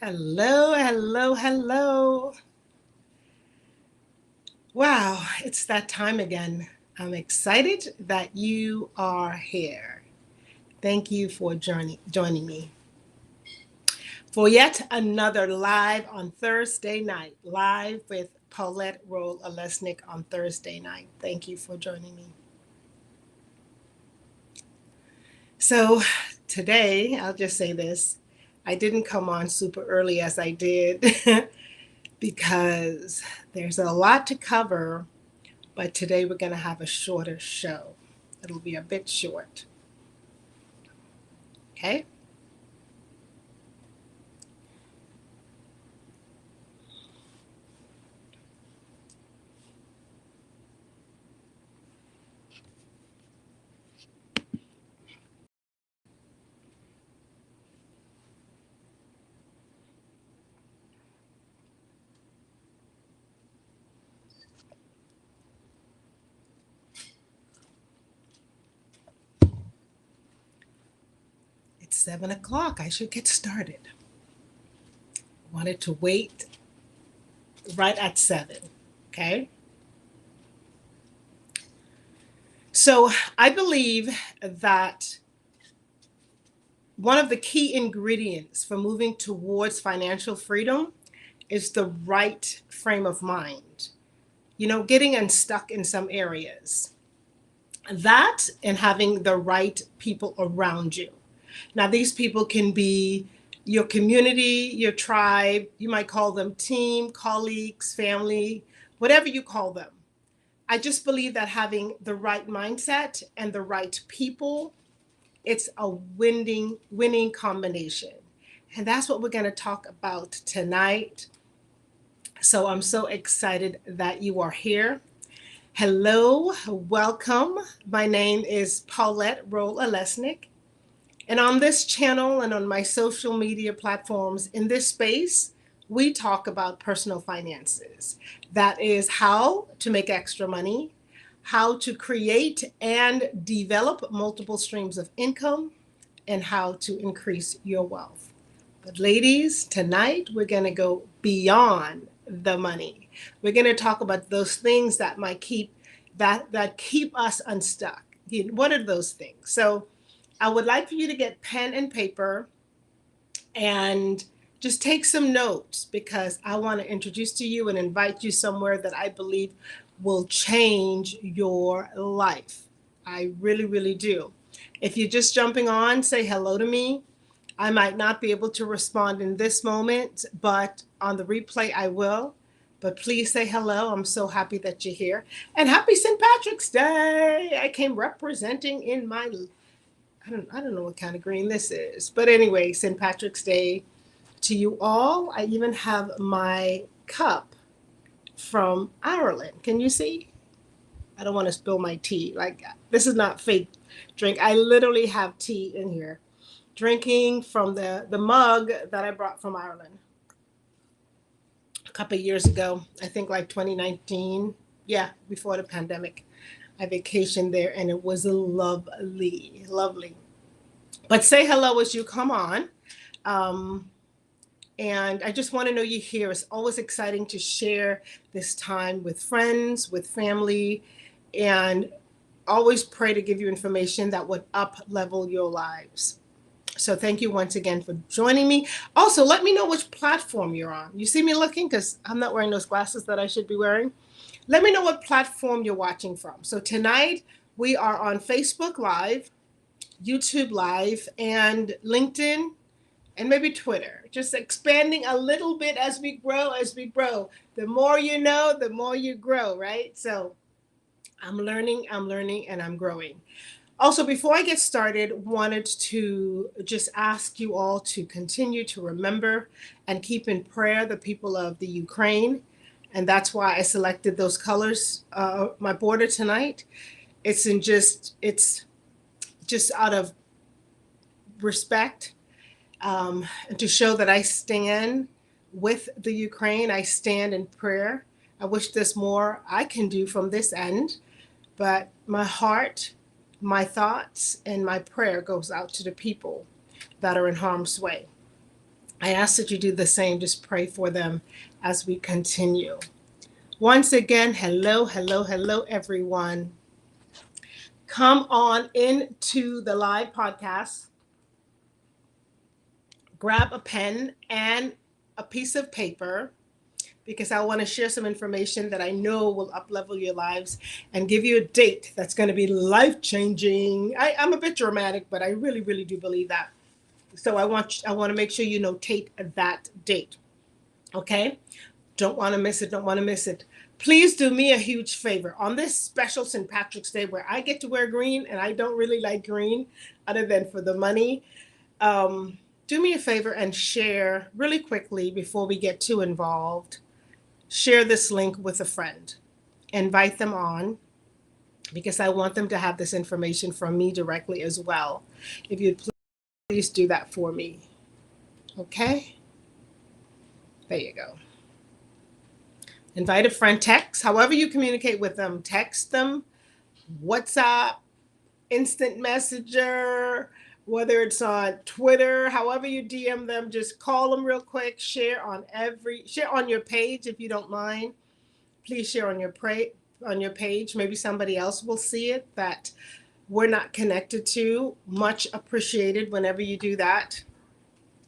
Hello, hello, hello. Wow, it's that time again. I'm excited that you are here. Thank you for joining me for yet another live on Thursday night, live with Paulette Rolle-Alesnik on Thursday night. Thank you for joining me. So today, I'll just say this. I didn't come on super early as I did because there's a lot to cover. But today we're going to have a shorter show. It'll be a bit short. Okay? It's 7 o'clock. I should get started. Wanted to wait right at 7. Okay? So I believe that one of the key ingredients for moving towards financial freedom is the right frame of mind. Getting unstuck in some areas. That and having the right people around you. Now, these people can be your community, your tribe. You might call them team, colleagues, family, whatever you call them. I just believe that having the right mindset and the right people, it's a winning combination. And that's what we're going to talk about tonight. So I'm so excited that you are here. Hello, welcome. My name is Paulette Rolle-Alesnik. And on this channel and on my social media platforms in this space, we talk about personal finances. That is how to make extra money, how to create and develop multiple streams of income, and how to increase your wealth. But ladies, tonight we're going to go beyond the money. We're going to talk about those things that might keep us unstuck. What are those things? So I would like for you to get pen and paper and just take some notes, because I want to introduce to you and invite you somewhere that I believe will change your life. I really, really do. If you're just jumping on, say hello to me. I might not be able to respond in this moment, but on the replay I will. But please say hello. I'm so happy that you're here. And happy St. Patrick's Day. I came representing in my I don't know what kind of green this is. But anyway, St. Patrick's Day to you all. I even have my cup from Ireland. Can you see? I don't want to spill my tea. Like, this is not fake drink. I literally have tea in here. Drinking from the mug that I brought from Ireland a couple of years ago. I think like 2019. Yeah, before the pandemic. I vacationed there and it was lovely, lovely. But say hello as you come on. And I just want to know you're here. It's always exciting to share this time with friends, with family, and always pray to give you information that would up-level your lives. So thank you once again for joining me. Also, let me know which platform you're on. You see me looking? Because I'm not wearing those glasses that I should be wearing. Let me know what platform you're watching from. So tonight we are on Facebook Live, YouTube Live, and LinkedIn, and maybe Twitter. Just expanding a little bit as we grow, The more you know, the more you grow, right? So I'm learning, and I'm growing. Also, before I get started, wanted to just ask you all to continue to remember and keep in prayer the people of the Ukraine. And that's why I selected those colors, my border tonight. It's just out of respect, and to show that I stand with the Ukraine. I stand in prayer. I wish there's more I can do from this end, but my heart, my thoughts, and my prayer goes out to the people that are in harm's way. I ask that you do the same. Just pray for them as we continue. Once again, hello, hello, hello, everyone. Come on into the live podcast. Grab a pen and a piece of paper because I want to share some information that I know will uplevel your lives and give you a date that's going to be life-changing. I'm a bit dramatic, but I really, really do believe that. So I want to make sure you notate that date. Okay? Don't want to miss it. Don't want to miss it. Please do me a huge favor on this special St. Patrick's Day where I get to wear green, and I don't really like green other than for the money. Do me a favor and share really quickly before we get too involved. Share this link with a friend. Invite them on because I want them to have this information from me directly as well. If you'd please do that for me. Okay? There you go. Invite a friend, text, however you communicate with them, text them, WhatsApp, instant messenger, whether it's on Twitter, however you DM them, just call them real quick, share on your page if you don't mind. Please share on your page. Maybe somebody else will see it that we're not connected to. Much appreciated whenever you do that.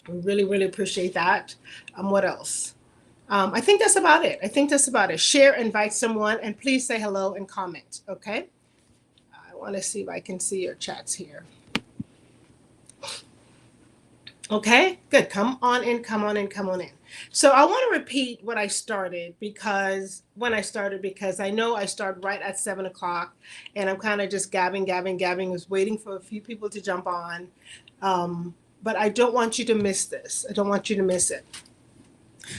We really, really appreciate that. What else? I think that's about it. Share, invite someone, and please say hello and comment, okay? I want to see if I can see your chats here. Okay, good. Come on in. So I want to repeat what I started because I know I started right at 7 o'clock and I'm kind of just gabbing, was waiting for a few people to jump on. But I don't want you to miss this. I don't want you to miss it.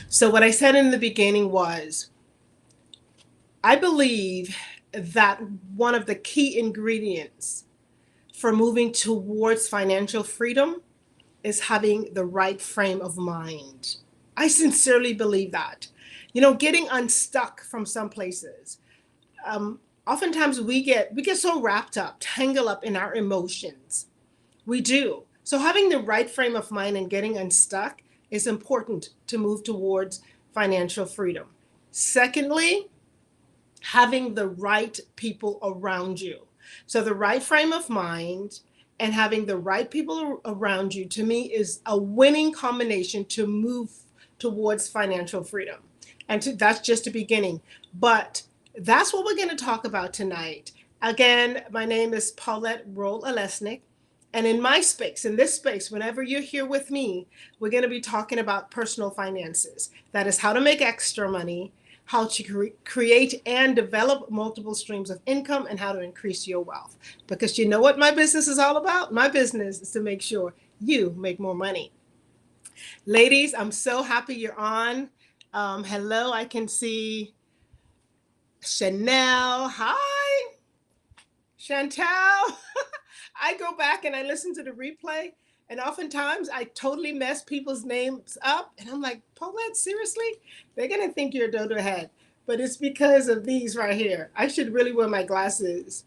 So what I said in the beginning was, I believe that one of the key ingredients for moving towards financial freedom is having the right frame of mind. I sincerely believe that. Getting unstuck from some places. Oftentimes we get so wrapped up, tangled up in our emotions. We do. So having the right frame of mind and getting unstuck is important to move towards financial freedom. Secondly, having the right people around you. So the right frame of mind and having the right people around you, to me, is a winning combination to move towards financial freedom. And that's just a beginning. But that's what we're going to talk about tonight. Again, my name is Paulette Rolle-Alesnik. And in this space, whenever you're here with me, we're going to be talking about personal finances. That is how to make extra money, how to create and develop multiple streams of income, and how to increase your wealth. Because you know what my business is all about? My business is to make sure you make more money. Ladies, I'm so happy you're on. Hello, I can see Chanel. Hi, Chantal. I go back and I listen to the replay, and oftentimes I totally mess people's names up. And I'm like, Paulette, seriously? They're going to think you're a dodo head. But it's because of these right here. I should really wear my glasses.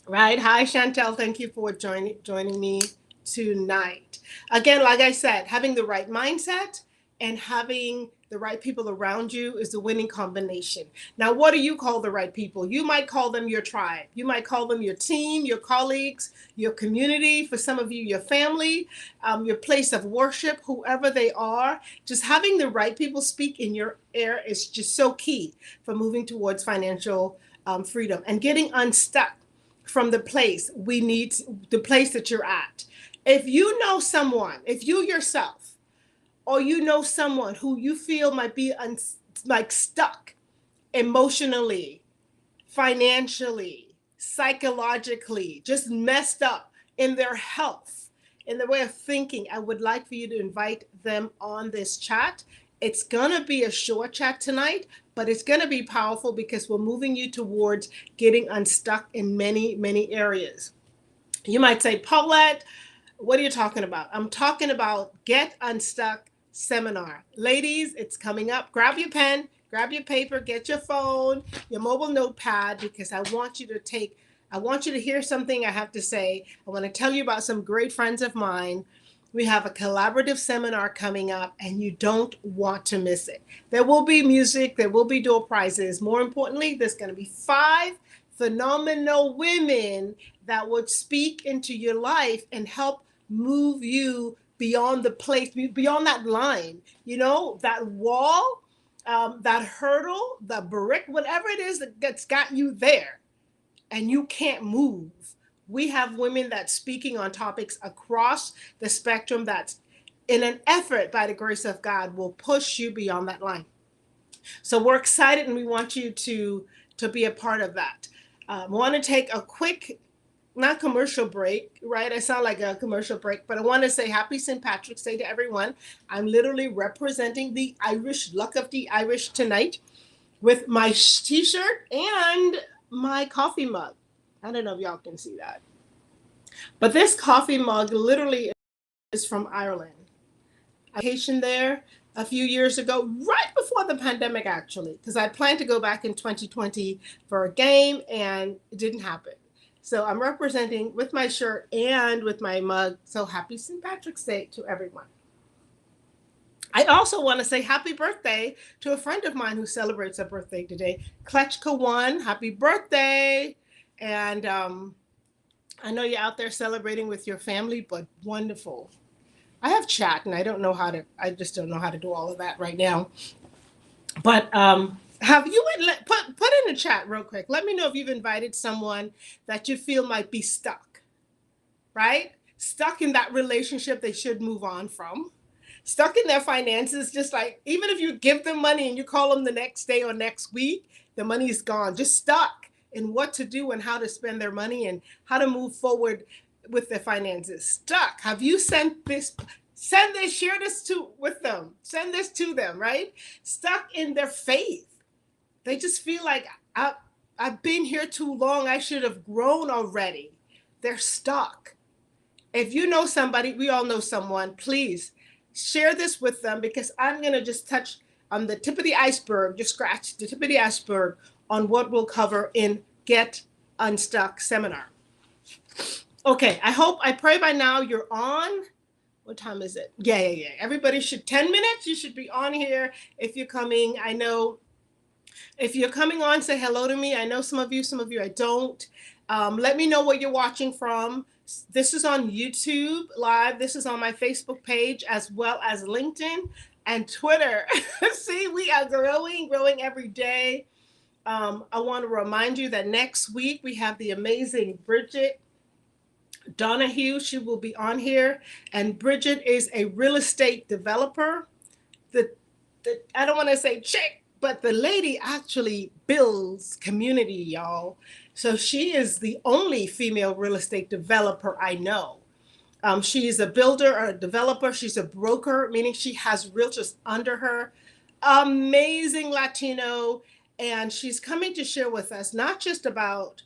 Right? Hi, Chantal. Thank you for joining me tonight. Again, like I said, having the right mindset and having the right people around you is the winning combination. Now, what do you call the right people? You might call them your tribe. You might call them your team, your colleagues, your community. For some of you, your family, your place of worship, whoever they are. Just having the right people speak in your ear is just so key for moving towards financial freedom and getting unstuck from the place that you're at. If you know someone, if you yourself, or you know someone who you feel might be stuck emotionally, financially, psychologically, just messed up in their health, in their way of thinking, I would like for you to invite them on this chat. It's going to be a short chat tonight, but it's going to be powerful because we're moving you towards getting unstuck in many, many areas. You might say, Paulette, what are you talking about? I'm talking about Get Unstuck seminar. Ladies, it's coming up. Grab your pen, grab your paper, get your phone, your mobile notepad, because I want you to hear something I have to say. I want to tell you about some great friends of mine. We have a collaborative seminar coming up, and you don't want to miss it. There will be music, there will be door prizes. More importantly, there's going to be 5 phenomenal women that would speak into your life and help move you beyond the place, beyond that line, that wall, that hurdle, the brick, whatever it is that's got you there and you can't move. We have women that's speaking on topics across the spectrum that's in an effort by the grace of God will push you beyond that line. So we're excited and we want you to be a part of that. I want to take a quick, not commercial break, right? I sound like a commercial break, but I want to say happy St. Patrick's Day to everyone. I'm literally representing the Irish, luck of the Irish tonight with my t-shirt and my coffee mug. I don't know if y'all can see that. But this coffee mug literally is from Ireland. I vacationed there a few years ago, right before the pandemic, actually, because I planned to go back in 2020 for a game and it didn't happen. So I'm representing with my shirt and with my mug. So happy St. Patrick's Day to everyone. I also want to say happy birthday to a friend of mine who celebrates a birthday today, Kletchka One. Happy birthday. And I know you're out there celebrating with your family, but wonderful. I have chat and I just don't know how to do all of that right now. But have you put in the chat real quick? Let me know if you've invited someone that you feel might be stuck, right? Stuck in that relationship they should move on from. Stuck in their finances, just like even if you give them money and you call them the next day or next week, the money is gone. Just stuck in what to do and how to spend their money and how to move forward with their finances. Stuck. Have you sent this? Share this with them. Send this to them, right? Stuck in their faith. They just feel like I've been here too long. I should have grown already. They're stuck. If you know somebody, we all know someone, please share this with them because I'm going to just touch on the tip of the iceberg, just scratch the tip of the iceberg on what we'll cover in Get Unstuck seminar. Okay, I pray by now you're on. What time is it? Yeah. Everybody 10 minutes, you should be on here if you're coming. I know if you're coming on, say hello to me. I know some of you I don't. Let me know where you're watching from. This is on YouTube Live. This is on my Facebook page as well as LinkedIn and Twitter. See, we are growing every day. I want to remind you that next week we have the amazing Bridget Donahue. She will be on here. And Bridget is a real estate developer. I don't want to say chick, but the lady actually builds community, y'all. So she is the only female real estate developer I know. She's a builder, a developer. She's a broker, meaning she has realtors under her. Amazing Latino. And she's coming to share with us not just about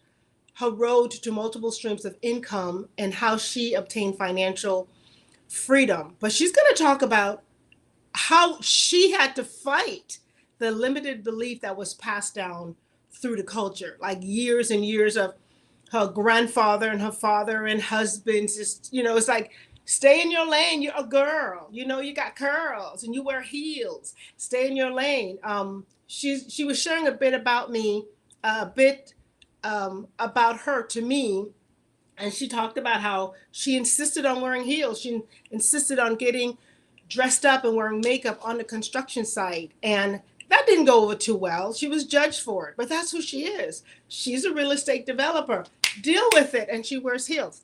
her road to multiple streams of income and how she obtained financial freedom, but she's going to talk about how she had to fight the limited belief that was passed down through the culture, like years and years of her grandfather and her father and husbands. Just, it's like, stay in your lane. You're a girl. You got curls and you wear heels. Stay in your lane. She was sharing a bit about me, about her to me. And she talked about how she insisted on wearing heels. She insisted on getting dressed up and wearing makeup on the construction site. And that didn't go over too well. She was judged for it, but that's who she is. She's a real estate developer. Deal with it. And she wears heels.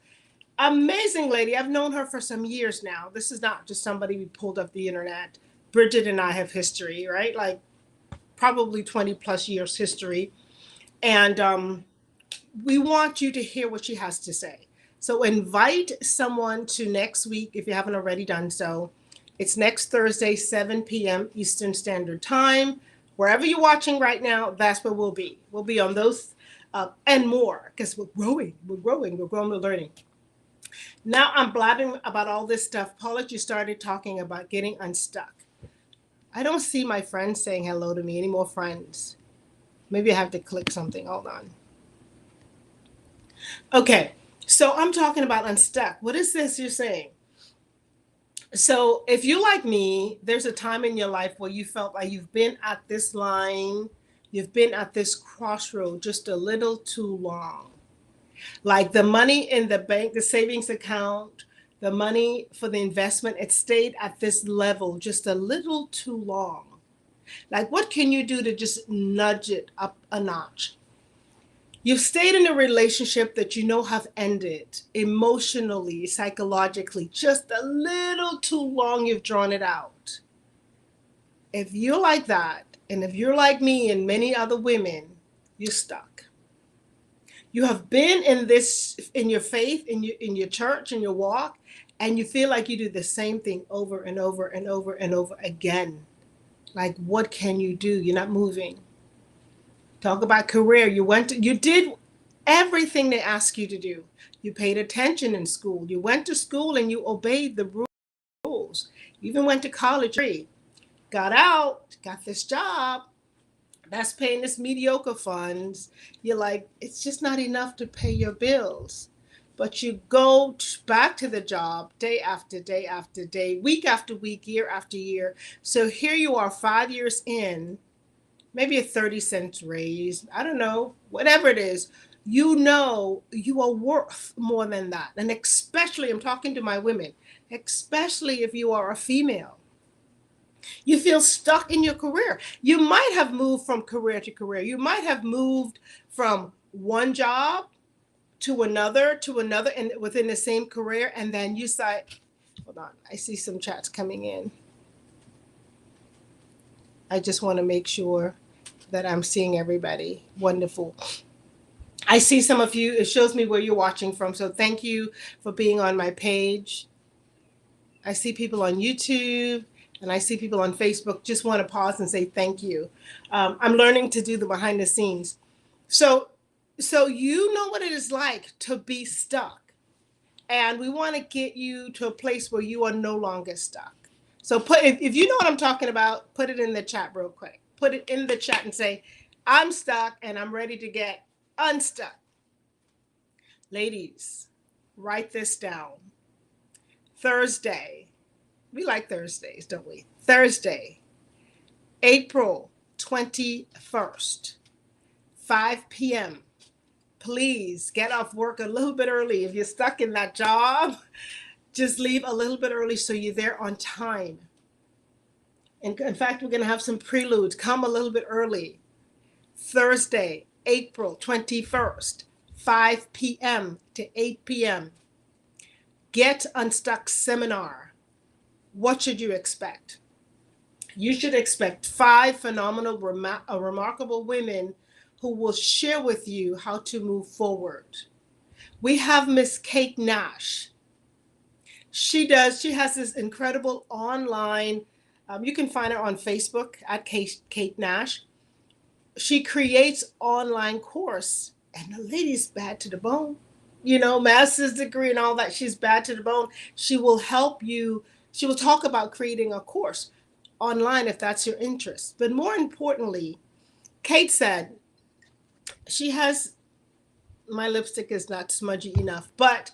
Amazing lady. I've known her for some years now. This is not just somebody we pulled off the internet. Bridget and I have history, right? Like probably 20 plus years history. And we want you to hear what she has to say. So invite someone to next week if you haven't already done so. It's next Thursday, 7 p.m. Eastern Standard Time. Wherever you're watching right now, that's where we'll be. We'll be on those and more because we're growing, we're learning. Now I'm blabbing about all this stuff. Paula, you started talking about getting unstuck. I don't see my friends saying hello to me. Any more friends? Maybe I have to click something. Hold on. Okay, so I'm talking about unstuck. What is this you're saying? So if you like me, there's a time in your life where you felt like you've been at this line, you've been at this crossroad just a little too long. Like the money in the bank, the savings account, the money for the investment, it stayed at this level just a little too long. Like, what can you do to just nudge it up a notch? You've stayed in a relationship that you know have ended emotionally, psychologically, just a little too long. You've drawn it out. If you're like that, and if you're like me and many other women, you're stuck. You have been in this, in your faith, in your church, in your walk, and you feel like you do the same thing over and over and over and over again. Like, what can you do? You're not moving. Talk about career. You did everything they asked you to do. You paid attention in school. You went to school and you obeyed the rules. You even went to college, got out, got this job that's paying this mediocre funds. You're like, it's just not enough to pay your bills. But you go back to the job day after day after day, week after week, year after year. So here you are 5 years in, maybe a 30-cent raise, I don't know, whatever it is, you know you are worth more than that. And especially, I'm talking to my women, especially if you are a female. You feel stuck in your career. You might have moved from career to career. You might have moved from one job to another, and within the same career. And then you say, hold on, I see some chats coming in. I just want to make sure that I'm seeing everybody. Wonderful. I see some of you. It shows me where you're watching from. So thank you for being on my page. I see people on YouTube and I see people on Facebook. Just want to pause and say thank you. I'm learning to do the behind the scenes. So you know what it is like to be stuck. And we want to get you to a place where you are no longer stuck. So if you know what I'm talking about, put it in the chat real quick. Put it in the chat and say, I'm stuck and I'm ready to get unstuck. Ladies, write this down. Thursday. We like Thursdays, don't we? Thursday, April 21st, 5 p.m. Please get off work a little bit early. If you're stuck in that job, just leave a little bit early so you're there on time. And in fact, we're going to have some preludes. Come a little bit early. Thursday, April 21st, 5 p.m. to 8 p.m. Get Unstuck seminar. What should you expect? You should expect 5 phenomenal, remarkable women who will share with you how to move forward. We have Miss Kate Nash. She has this incredible online, you can find her on Facebook at Kate Nash. She creates online course, and the lady's bad to the bone. You know, master's degree and all that, she's bad to the bone. She will help you. She will talk about creating a course online if that's your interest. But more importantly, Kate said, she has, my lipstick is not smudgy enough, but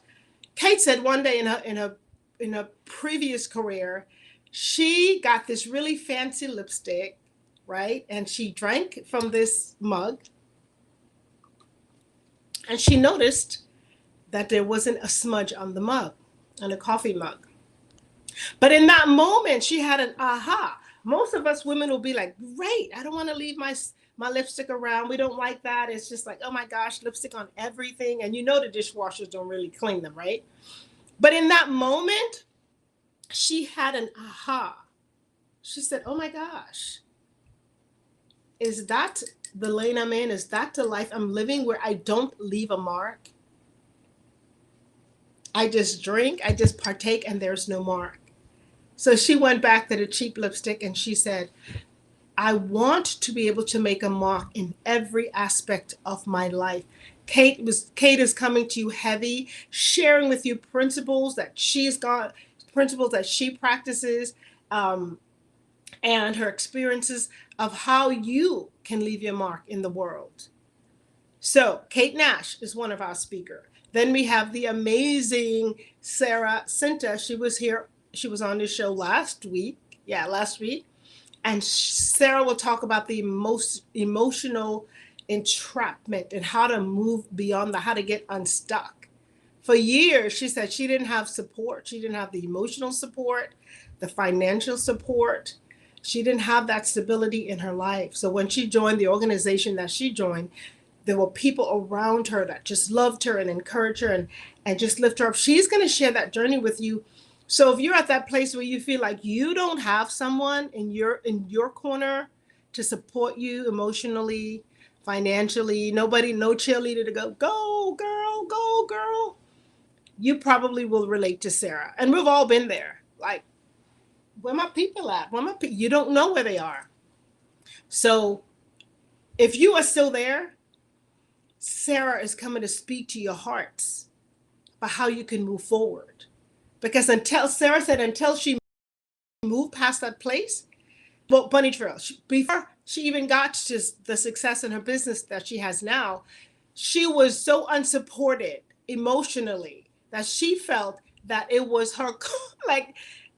Kate said one day in her previous career, she got this really fancy lipstick, right? And she drank from this mug, and she noticed that there wasn't a smudge on the mug, on a coffee mug. But in that moment, she had an aha. Most of us women will be like, great, I don't want to leave my lipstick around. We don't like that. It's just like, oh my gosh, lipstick on everything. And you know the dishwashers don't really clean them, right? But in that moment, she had an aha. She said, oh my gosh, is that the lane I'm in? Is that the life I'm living where I don't leave a mark? I just drink, I just partake, and there's no mark. So she went back to the cheap lipstick and she said, I want to be able to make a mark in every aspect of my life. Kate is coming to you heavy, sharing with you principles that she's got, principles that she practices, and her experiences of how you can leave your mark in the world. So Kate Nash is one of our speakers. Then we have the amazing Sarah Cinta. She was here She was on this show last week. Yeah, last week. And Sarah will talk about the most emotional entrapment and how to move beyond how to get unstuck. For years, she said she didn't have support. She didn't have the emotional support, the financial support. She didn't have that stability in her life. So when she joined the organization that she joined, there were people around her that just loved her and encouraged her and just lift her up. She's going to share that journey with you. So if you're at that place where you feel like you don't have someone in your corner to support you emotionally, financially, nobody, no cheerleader to go girl, go girl, you probably will relate to Sarah. And we've all been there. Like, where my people at? You don't know where they are. So if you are still there, Sarah is coming to speak to your hearts about how you can move forward. Because Sarah said until she moved past that place, well, Bunny Trail, before she even got to the success in her business that she has now, she was so unsupported emotionally that she felt that it was her, like,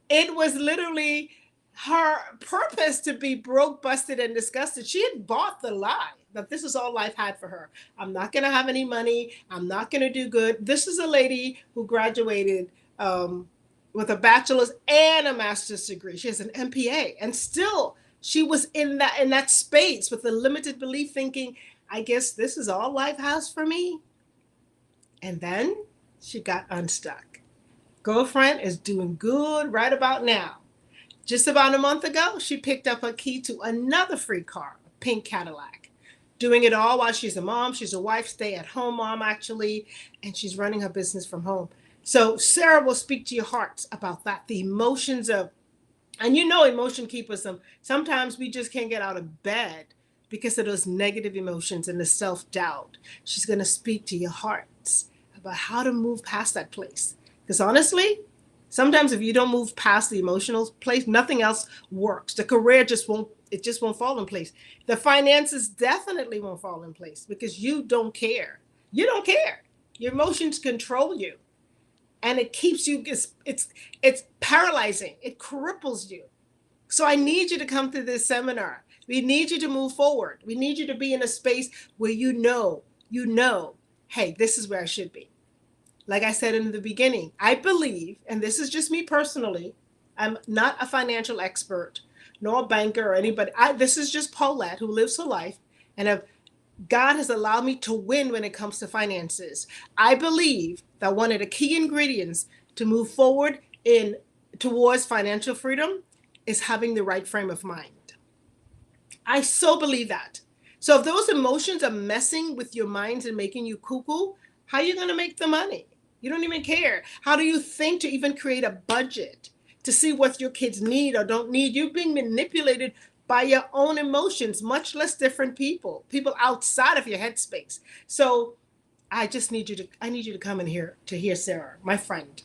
it was literally her purpose to be broke, busted, and disgusted. She had bought the lie that this is all life had for her. I'm not going to have any money. I'm not going to do good. This is a lady who graduated with a bachelor's and a master's degree. She has an MPA, and still she was in that space with the limited belief, thinking, I guess this is all life has for me. And then she got unstuck. Girlfriend is doing good right about now. Just about a month ago, she picked up her key to another free car, a pink Cadillac. Doing it all while she's a mom. She's a wife, stay-at-home mom, actually, and she's running her business from home. So Sarah will speak to your hearts about that, the emotions of, and emotion keepers, sometimes we just can't get out of bed because of those negative emotions and the self-doubt. She's going to speak to your hearts about how to move past that place. Because honestly, sometimes if you don't move past the emotional place, nothing else works. The career just won't fall in place. The finances definitely won't fall in place because you don't care. You don't care. Your emotions control you. And it keeps you, it's paralyzing. It cripples you. So I need you to come to this seminar. We need you to move forward. We need you to be in a space where you know, hey, this is where I should be. Like I said in the beginning, I believe, and this is just me personally, I'm not a financial expert, nor a banker or anybody. This is just Paulette who lives her life, and God has allowed me to win when it comes to finances. I believe that one of the key ingredients to move forward towards financial freedom is having the right frame of mind. I so believe that. So if those emotions are messing with your minds and making you cuckoo, how are you going to make the money? You don't even care. How do you think to even create a budget to see what your kids need or don't need? You're being manipulated by your own emotions, much less different people outside of your headspace. So I need you to come in here to hear Sarah, my friend.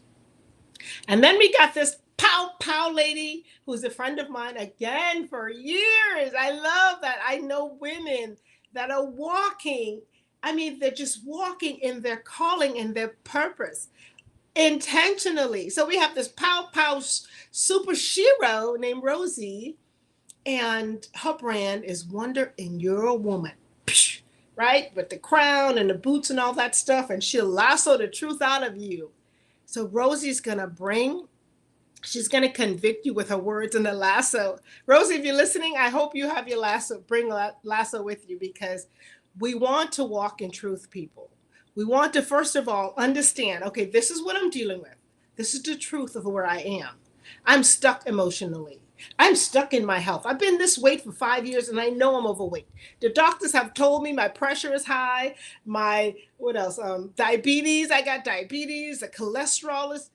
And then we got this pow lady who's a friend of mine again for years. I love that. I know women that are walking. I mean, they're just walking in their calling and their purpose intentionally. So we have this pow super shero named Rosie, and her brand is Wonder in Your Woman, right? With the crown and the boots and all that stuff, and she'll lasso the truth out of you. So Rosie's she's going to convict you with her words and the lasso. Rosie, if you're listening, I hope you have your lasso, bring lasso with you, because we want to walk in truth, people. We want to, first of all, understand, okay, this is what I'm dealing with. This is the truth of where I am. I'm stuck emotionally. I'm stuck in my health. I've been this weight for 5 years and I know I'm overweight. The doctors have told me my pressure is high. Diabetes. I got diabetes. The cholesterol is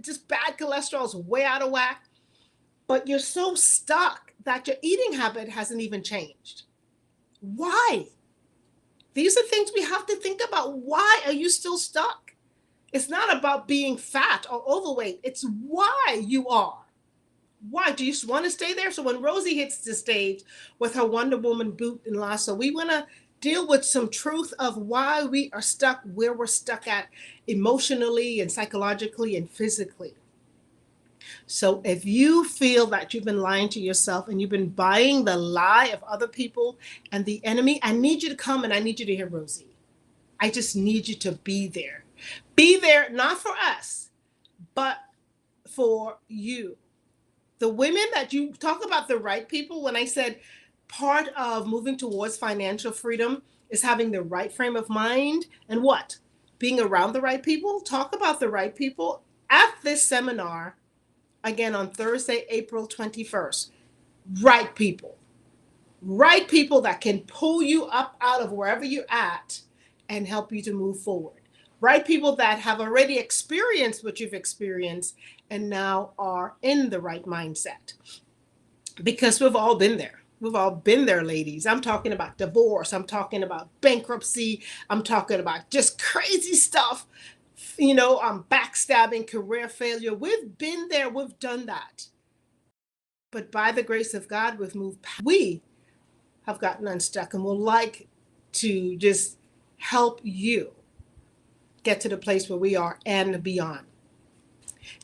just bad. Cholesterol is way out of whack. But you're so stuck that your eating habit hasn't even changed. Why? These are things we have to think about. Why are you still stuck? It's not about being fat or overweight. It's why you are. Why? Do you just want to stay there? So when Rosie hits the stage with her Wonder Woman boot and lasso, we want to deal with some truth of why we are stuck, where we're stuck at emotionally and psychologically and physically. So if you feel that you've been lying to yourself and you've been buying the lie of other people and the enemy, I need you to come and I need you to hear Rosie. I just need you to be there. Be there, not for us, but for you. The women that you talk about, the right people, when I said part of moving towards financial freedom is having the right frame of mind and what? Being around the right people. Talk about the right people at this seminar again on Thursday, April 21st. Right people. Right people that can pull you up out of wherever you're at and help you to move forward. Right people that have already experienced what you've experienced and now are in the right mindset. Because we've all been there. We've all been there, ladies. I'm talking about divorce. I'm talking about bankruptcy. I'm talking about just crazy stuff. Backstabbing, career failure. We've been there. We've done that. But by the grace of God, we've moved past. We have gotten unstuck and would like to just help you get to the place where we are and beyond.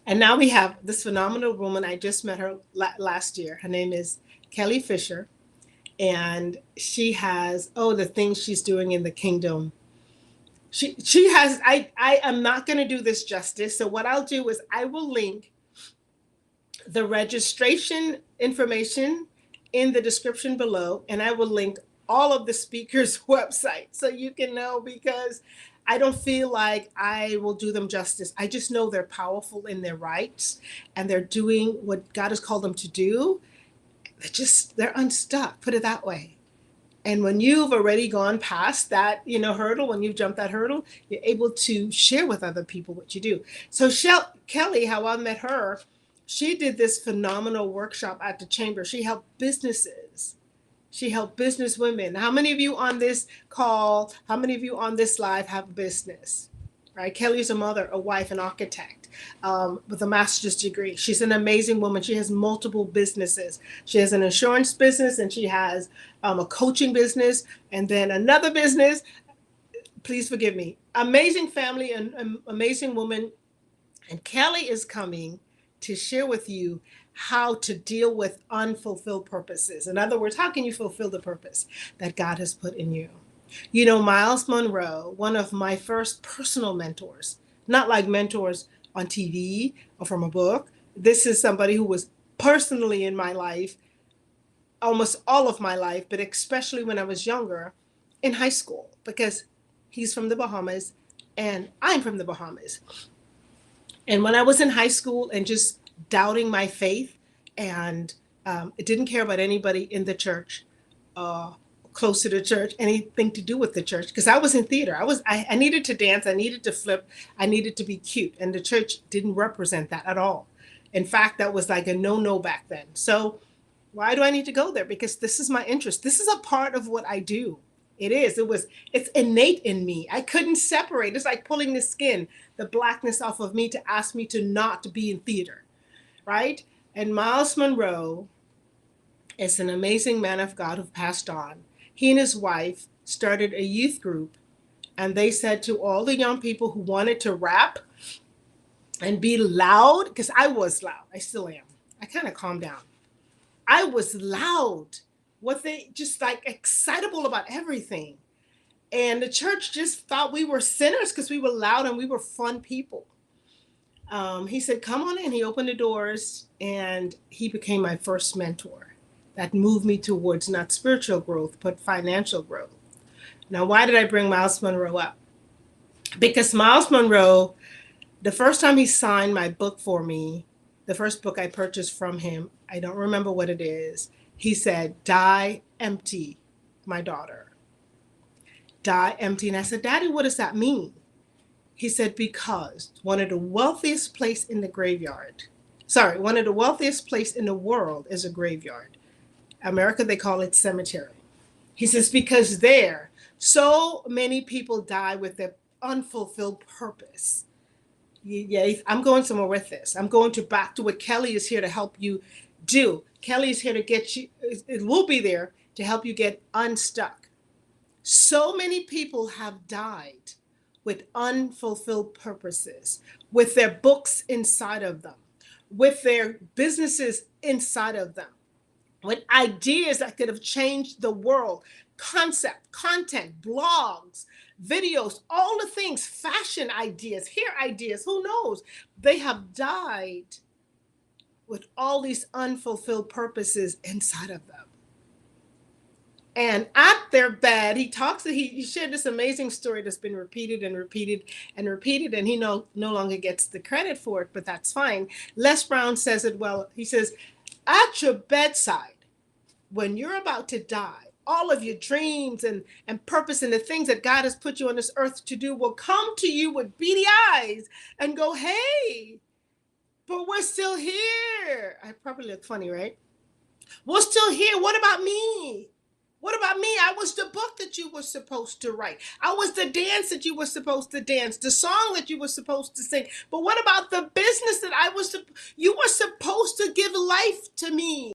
And now we have this phenomenal woman. I just met her last year. Her name is Kelly Fisher. And she has, the things she's doing in the kingdom. She has, I am not going to do this justice. So what I'll do is I will link the registration information in the description below. And I will link all of the speakers' websites so you can know, because I don't feel like I will do them justice. I just know they're powerful in their rights and they're doing what God has called them to do. They're unstuck, put it that way. And when you've already gone past that, hurdle, when you've jumped that hurdle, you're able to share with other people what you do. So Kelly, how I met her, she did this phenomenal workshop at the chamber. She helped businesses. She helped business women. How many of you on this call, how many of you on this live have a business? Right? Kelly's a mother, a wife, an architect with a master's degree. She's an amazing woman. She has multiple businesses. She has an insurance business and she has a coaching business and then another business. Please forgive me. Amazing family and amazing woman. And Kelly is coming to share with you how to deal with unfulfilled purposes. In other words, how can you fulfill the purpose that God has put in you? Miles Monroe, one of my first personal mentors, not like mentors on TV or from a book. This is somebody who was personally in my life, almost all of my life, but especially when I was younger in high school, because he's from the Bahamas and I'm from the Bahamas. And when I was in high school and just doubting my faith and it didn't care about anybody in the church, close to the church, anything to do with the church, because I was in theater. I needed to dance, I needed to flip, I needed to be cute, and the church didn't represent that at all. In fact, that was like a no back then. So why do I need to go there? Because this is my interest. This is a part of what I do. It's innate in me. I couldn't separate. It's like pulling the skin, the blackness off of me to ask me to not be in theater, right? And Miles Monroe is an amazing man of God who passed on. He and his wife started a youth group, and they said to all the young people who wanted to rap and be loud, because I was loud, I still am. I kind of calmed down. I was loud. What they just like excitable about everything. And the church just thought we were sinners because we were loud and we were fun people. He said, come on in. He opened the doors and he became my first mentor. That moved me towards not spiritual growth, but financial growth. Now, why did I bring Miles Monroe up? Because Miles Monroe, the first time he signed my book for me, the first book I purchased from him, I don't remember what it is. He said, die empty, my daughter. Die empty. And I said, Daddy, what does that mean? He said, because one of the wealthiest place in the world is a graveyard. America, they call it cemetery. He says, because there, so many people die with their unfulfilled purpose. Yeah, I'm going somewhere with this. I'm going back to what Kelly is here to help you do. Kelly is here to get you, it will be there to help you get unstuck. So many people have died with unfulfilled purposes, with their books inside of them, with their businesses inside of them, with ideas that could have changed the world, concept, content, blogs, videos, all the things, fashion ideas, hair ideas, who knows? They have died with all these unfulfilled purposes inside of them. And at their bed, he shared this amazing story that's been repeated and repeated and repeated, and he no longer gets the credit for it, but that's fine. Les Brown says it well. He says, at your bedside, when you're about to die, all of your dreams and purpose and the things that God has put you on this earth to do will come to you with beady eyes and go, hey, but we're still here. I probably look funny, right? We're still here. What about me? What about me? I was the book that you were supposed to write. I was the dance that you were supposed to dance, the song that you were supposed to sing. But what about the business that you were supposed to give life to me,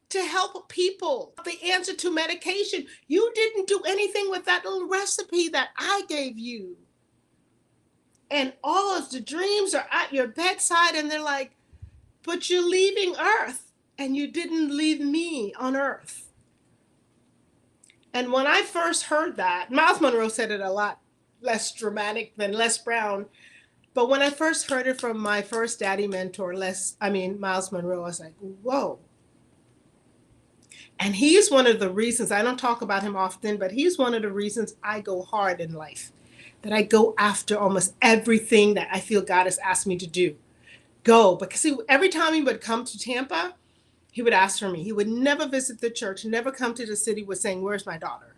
to help people? The answer to medication. You didn't do anything with that little recipe that I gave you. And all of the dreams are at your bedside, and they're like, but you're leaving Earth, and you didn't leave me on Earth. And when I first heard that, Miles Monroe said it a lot less dramatic than Les Brown. But when I first heard it from my first daddy mentor, Miles Monroe, I was like, whoa. And he's one of the reasons, I don't talk about him often, but he's one of the reasons I go hard in life, that I go after almost everything that I feel God has asked me to do. Go, because every time he would come to Tampa, he would ask for me. He would never visit the church, never come to the city with saying, where's my daughter?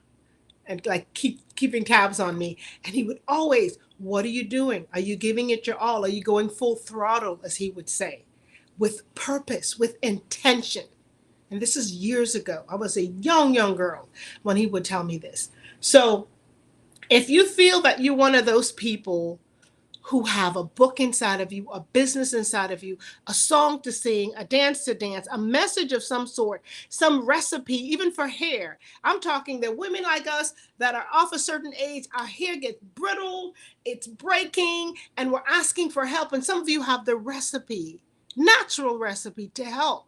And like keeping tabs on me. And he would always, what are you doing? Are you giving it your all? Are you going full throttle, as he would say, with purpose, with intention? And this is years ago. I was a young girl when he would tell me this. So if you feel that you're one of those people who have a book inside of you, a business inside of you, a song to sing, a dance to dance, a message of some sort, some recipe, even for hair. I'm talking that women like us that are off a certain age, our hair gets brittle, it's breaking, and we're asking for help. And some of you have the recipe, natural recipe to help.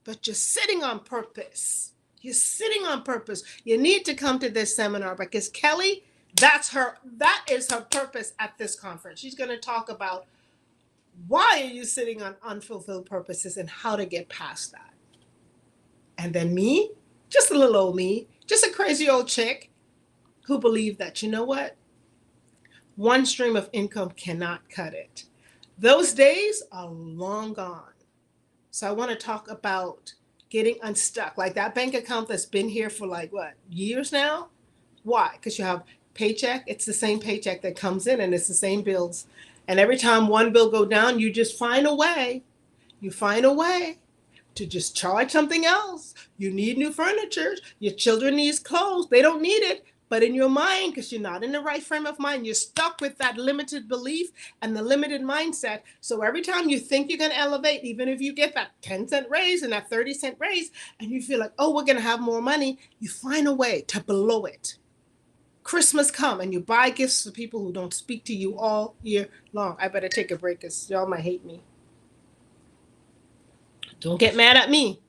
But you're sitting on purpose. You're sitting on purpose. You need to come to this seminar because Kelly, that is her purpose at this conference. She's going to talk about why are you sitting on unfulfilled purposes and how to get past that. And then me, just a little old me, just a crazy old chick who believed that, you know what? One stream of income cannot cut it. Those days are long gone. So I want to talk about getting unstuck, like that bank account that's been here for years now? Why? Because you have paycheck, it's the same paycheck that comes in and it's the same bills. And every time one bill go down, you just find a way. You find a way to just charge something else. You need new furniture. Your children need clothes. They don't need it. But in your mind, because you're not in the right frame of mind, you're stuck with that limited belief and the limited mindset. So every time you think you're going to elevate, even if you get that 10-cent raise and that 30-cent raise, and you feel like, oh, we're going to have more money, you find a way to blow it. Christmas come and you buy gifts for people who don't speak to you all year long. I better take a break because y'all might hate me. Don't get mad at me.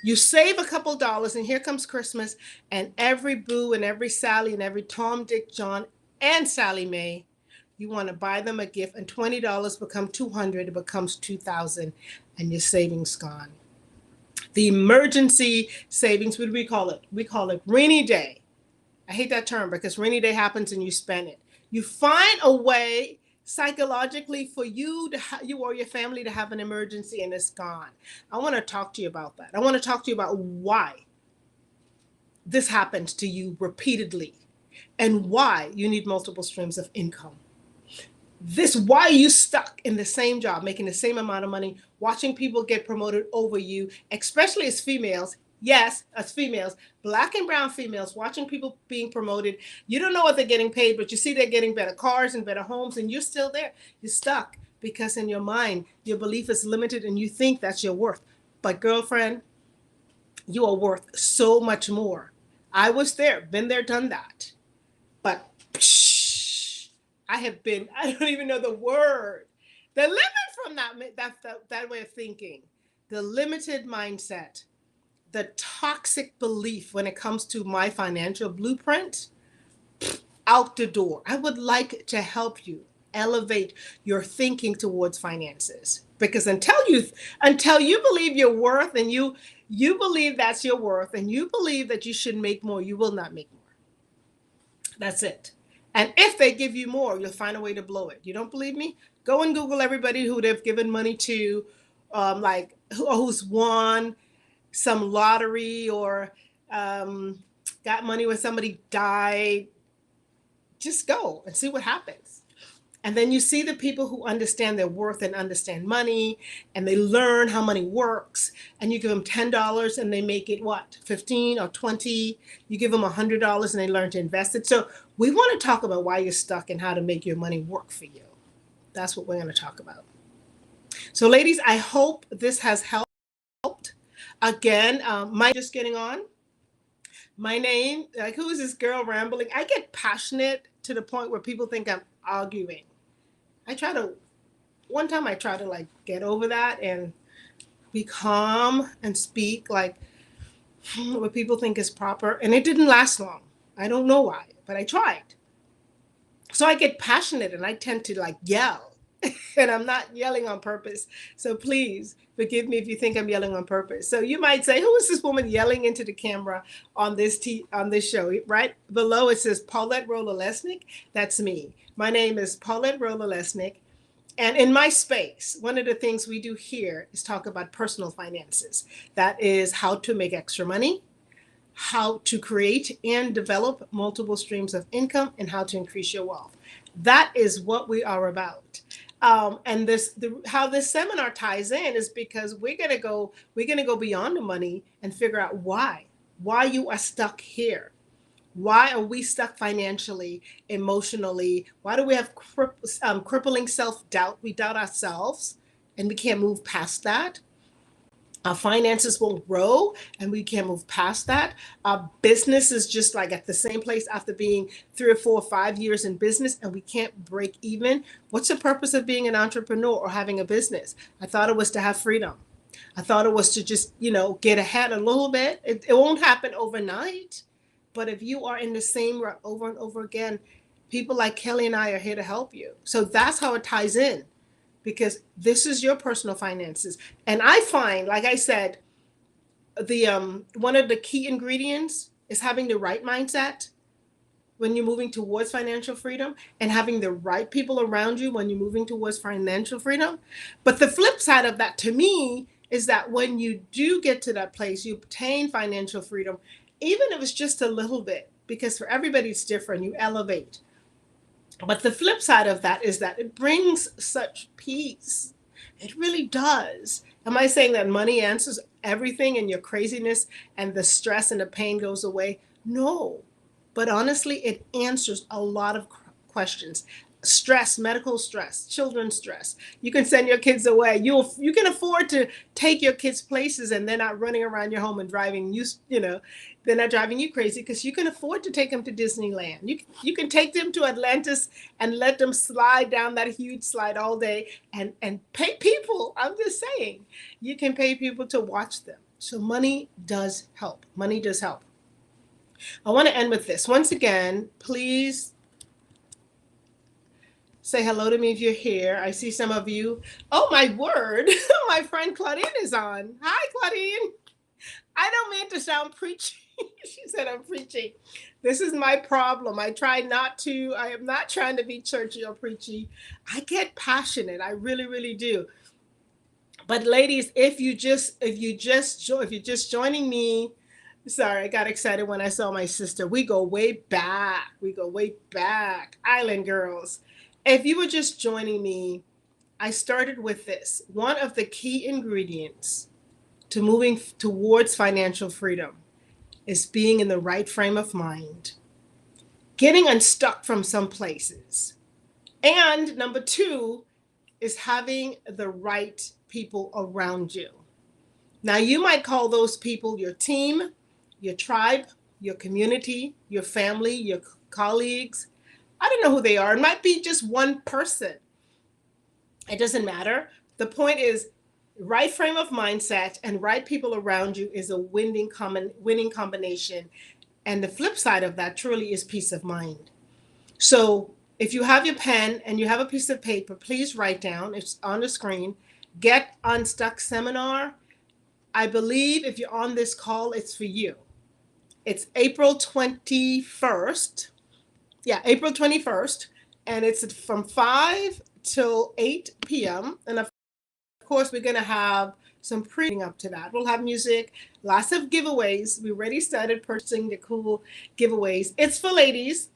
You save a couple dollars and here comes Christmas, and every Boo and every Sally and every Tom, Dick, John, and Sally Mae, you want to buy them a gift, and $20 become $200, it becomes $2,000, and your savings gone. The emergency savings, what do we call it? We call it rainy day. I hate that term because rainy day happens and you spend it. You find a way psychologically for you or your family to have an emergency and it's gone. I want to talk to you about that. I want to talk to you about why this happens to you repeatedly and why you need multiple streams of income. Why you stuck in the same job, making the same amount of money, watching people get promoted over you, especially as females. Yes, as females, Black and brown females, watching people being promoted. You don't know what they're getting paid, but you see they're getting better cars and better homes, and you're still there. You're stuck because in your mind, your belief is limited and you think that's your worth. But girlfriend, you are worth so much more. I was there, been there, done that. But I don't even know the word. The limit from that way of thinking, the limited mindset, the toxic belief when it comes to my financial blueprint, out the door. I would like to help you elevate your thinking towards finances, because until you believe your worth, and you believe that's your worth, and you believe that you should make more, you will not make more. That's it. And if they give you more, you'll find a way to blow it. You don't believe me? Go and Google everybody who they've given money to, like who's won some lottery, or got money when somebody died. Just go and see what happens. And then you see the people who understand their worth and understand money, and they learn how money works, and you give them $10 and they make it what, 15 or 20. You give them $100 and they learn to invest it. So we want to talk about why you're stuck and how to make your money work for you. That's what we're going to talk about. So ladies, I hope this has helped. Again, just getting on. My name, like, who is this girl rambling? I get passionate to the point where people think I'm arguing. One time I tried to like get over that and be calm and speak like what people think is proper. And it didn't last long. I don't know why, but I tried. So I get passionate and I tend to like yell. And I'm not yelling on purpose. So please forgive me if you think I'm yelling on purpose. So you might say, who is this woman yelling into the camera on this show? Right below it says Paulette Rolle-Alesnik. That's me. My name is Paulette Rolle-Alesnik. And in my space, one of the things we do here is talk about personal finances. That is how to make extra money, how to create and develop multiple streams of income, and how to increase your wealth. That is what we are about. And how this seminar ties in is because we're gonna go beyond the money and figure out why you are stuck here. Why are we stuck financially, emotionally? Why do we have crippling self-doubt? We doubt ourselves and we can't move past that. Our finances won't grow and we can't move past that. Our business is just like at the same place after being 3 or 4 or 5 years in business, and we can't break even. What's the purpose of being an entrepreneur or having a business? I thought it was to have freedom. I thought it was to just, get ahead a little bit. It won't happen overnight. But if you are in the same rut over and over again, people like Kelly and I are here to help you. So that's how it ties in, because this is your personal finances. And I find, like I said, one of the key ingredients is having the right mindset when you're moving towards financial freedom, and having the right people around you when you're moving towards financial freedom. But the flip side of that to me is that when you do get to that place, you obtain financial freedom, even if it's just a little bit, because for everybody it's different, you elevate. But the flip side of that is that it brings such peace. It really does. Am I saying that money answers everything and your craziness and the stress and the pain goes away? No. But honestly, it answers a lot of questions. Stress, medical stress, children's stress. You can send your kids away. You can afford to take your kids places and they're not running around your home and driving you, they're not driving you crazy, because you can afford to take them to Disneyland. You can take them to Atlantis and let them slide down that huge slide all day and pay people. I'm just saying, you can pay people to watch them. So money does help. Money does help. I want to end with this. Once again, please say hello to me if you're here. I see some of you. Oh, my word. My friend Claudine is on. Hi, Claudine. I don't mean to sound preachy. She said I'm preaching. This is my problem. I try not to. I am not trying to be churchy or preachy. I get passionate. I really, really do. But ladies, if you're just joining me, sorry, I got excited when I saw my sister. We go way back. Island girls. If you were just joining me, I started with this. One of the key ingredients to moving towards financial freedom is being in the right frame of mind, getting unstuck from some places. And number 2 is having the right people around you. Now, you might call those people your team, your tribe, your community, your family, your colleagues. I don't know who they are. It might be just one person. It doesn't matter. The point is, right frame of mindset and right people around you is a winning combination. And the flip side of that truly is peace of mind. So if you have your pen and you have a piece of paper, please write down. It's on the screen. Get Unstuck seminar. I believe if you're on this call, it's for you. It's April 21st. Yeah, April 21st. And it's from 5 till 8 p.m. And of course, we're going to have some pre up to that. We'll have music, lots of giveaways. We already started purchasing the cool giveaways. It's for ladies,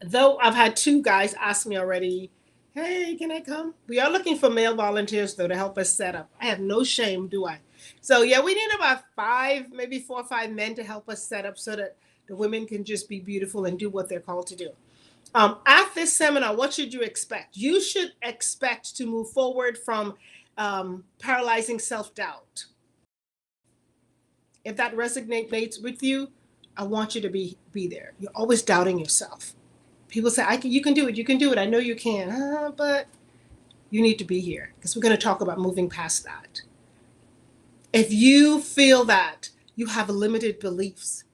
though I've had 2 guys ask me already, hey, can I come? We are looking for male volunteers, though, to help us set up. I have no shame, do I? So, yeah, we need about 5, maybe 4 or 5 men to help us set up so that the women can just be beautiful and do what they're called to do. At this seminar, what should you expect? You should expect to move forward from paralyzing self-doubt. If that resonates with you, I want you to be there. You're always doubting yourself. People say, you can do it. You can do it. I know you can. But you need to be here because we're going to talk about moving past that. If you feel that you have limited beliefs,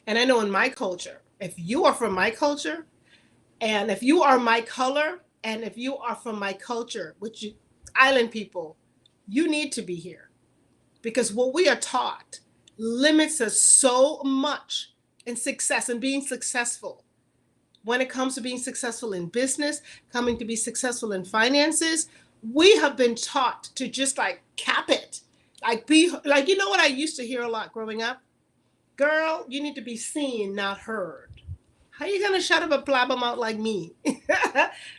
and I know in my culture, if you are from my culture, and if you are my color, and if you are from my culture, which you, island people, you need to be here. Because what we are taught limits us so much in success and being successful. When it comes to being successful in business, coming to be successful in finances, we have been taught to just like cap it. Like be like, you know what I used to hear a lot growing up? Girl, you need to be seen, not heard. How are you going to shut up and blab them out like me?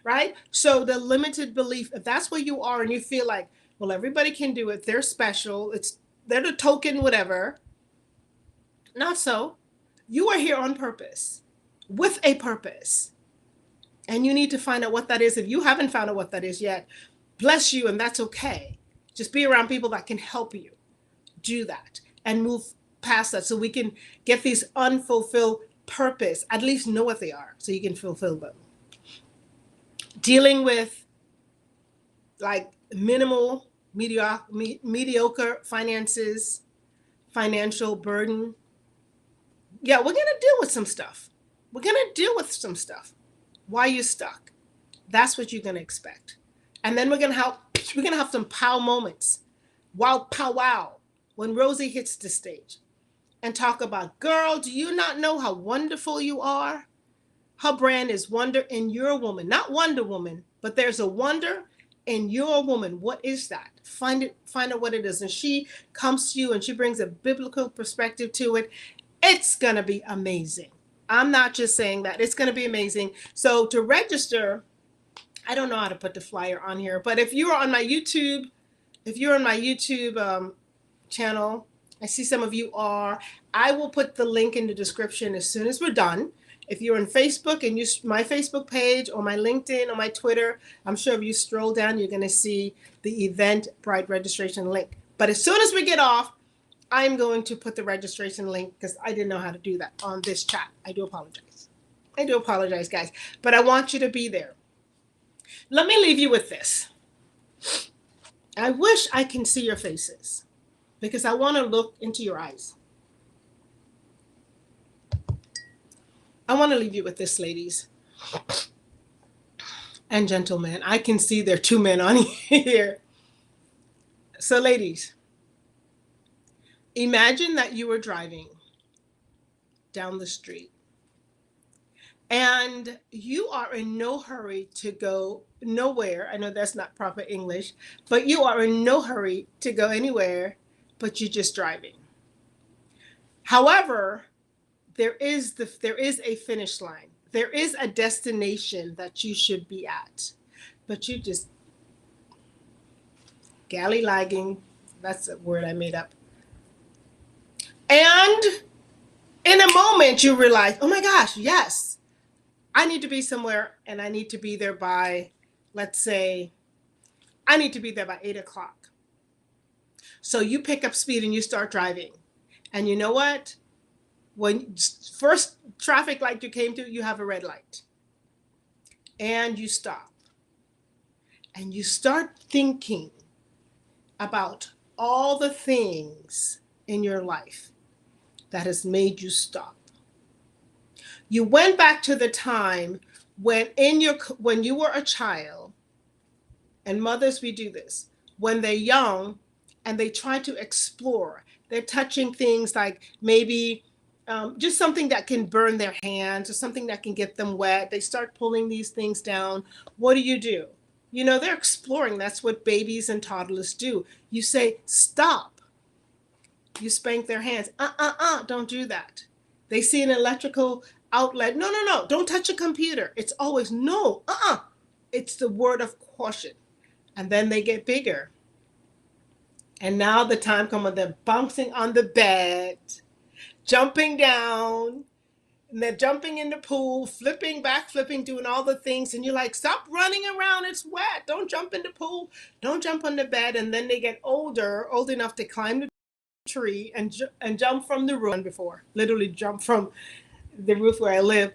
Right? So the limited belief, if that's where you are and you feel like, well, everybody can do it, they're special, they're the token, whatever. Not so. You are here on purpose, with a purpose. And you need to find out what that is. If you haven't found out what that is yet, bless you, and that's okay. Just be around people that can help you do that and move past that so we can get these unfulfilled purpose, at least know what they are so you can fulfill them. Dealing with like mediocre finances, financial burden. Yeah, we're going to deal with some stuff. We're going to deal with some stuff. Why you stuck? That's what you're going to expect. And then we're going to have some pow moments. Wow, powwow, when Rosie hits the stage and talk about, girl, do you not know how wonderful you are? Her brand is Wonder in Your Woman, not Wonder Woman, but there's a wonder in your woman. What is that? Find out what it is. And she comes to you and she brings a biblical perspective to it. It's going to be amazing. I'm not just saying that. It's going to be amazing. So to register, I don't know how to put the flyer on here, but if you're on my YouTube, channel, I see some of you are, I will put the link in the description as soon as we're done. If you're on Facebook and use my Facebook page or my LinkedIn or my Twitter, I'm sure if you stroll down, you're going to see the Eventbrite registration link. But as soon as we get off, I'm going to put the registration link because I didn't know how to do that on this chat. I do apologize. Guys. But I want you to be there. Let me leave you with this. I wish I can see your faces because I want to look into your eyes. I want to leave you with this, ladies and gentlemen. I can see there are 2 men on here. So, ladies, imagine that you were driving down the street and you are in no hurry to go nowhere. I know that's not proper English, but you are in no hurry to go anywhere, but you're just driving. However, there is a finish line. There is a destination that you should be at, but you just galley-lagging. That's a word I made up. And in a moment you realize, oh my gosh, yes, I need to be somewhere and I need to be there by, let's say, I need to be there by 8 o'clock. So you pick up speed and you start driving. And you know what? When first traffic light you came to, you have a red light. And you stop. and you start thinking about all the things in your life that has made you stop. You went back to the time when you were a child, and mothers, we do this, when they're young and they try to explore. They're touching things like maybe just something that can burn their hands or something that can get them wet. They start pulling these things down. What do? They're exploring. That's what babies and toddlers do. You say, stop. You spank their hands. Don't do that. They see an electrical outlet. No, don't touch a computer. It's always no, It's the word of caution. And then they get bigger. And now the time comes when they're bouncing on the bed, jumping down, and they're jumping in the pool, flipping, back flipping, doing all the things. And you're like, stop running around. It's wet. Don't jump in the pool. Don't jump on the bed. And then they get old enough to climb the tree and jump from the roof. Literally jump from the roof where I live.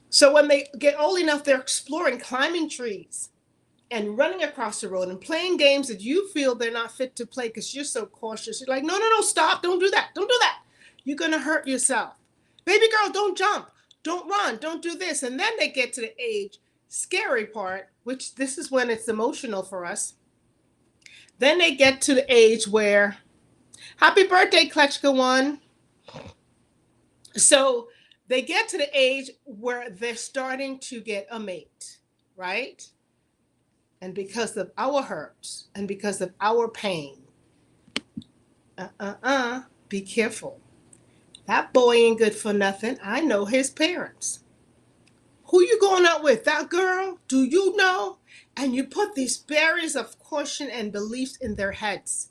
So when they get old enough, they're exploring, climbing trees and running across the road and playing games that you feel they're not fit to play because you're so cautious. You're like, no, stop. Don't do that. Don't do that. You're going to hurt yourself. Baby girl, don't jump. Don't run. Don't do this. And then they get to the age, scary part, which this is when it's emotional for us. Then they get to the age where, happy birthday, Kletchka 1. So they get to the age where they're starting to get a mate, right? And because of our hurts and because of our pain, be careful. That boy ain't good for nothing. I know his parents. Who you going out with? That girl? Do you know? And you put these barriers of caution and beliefs in their heads.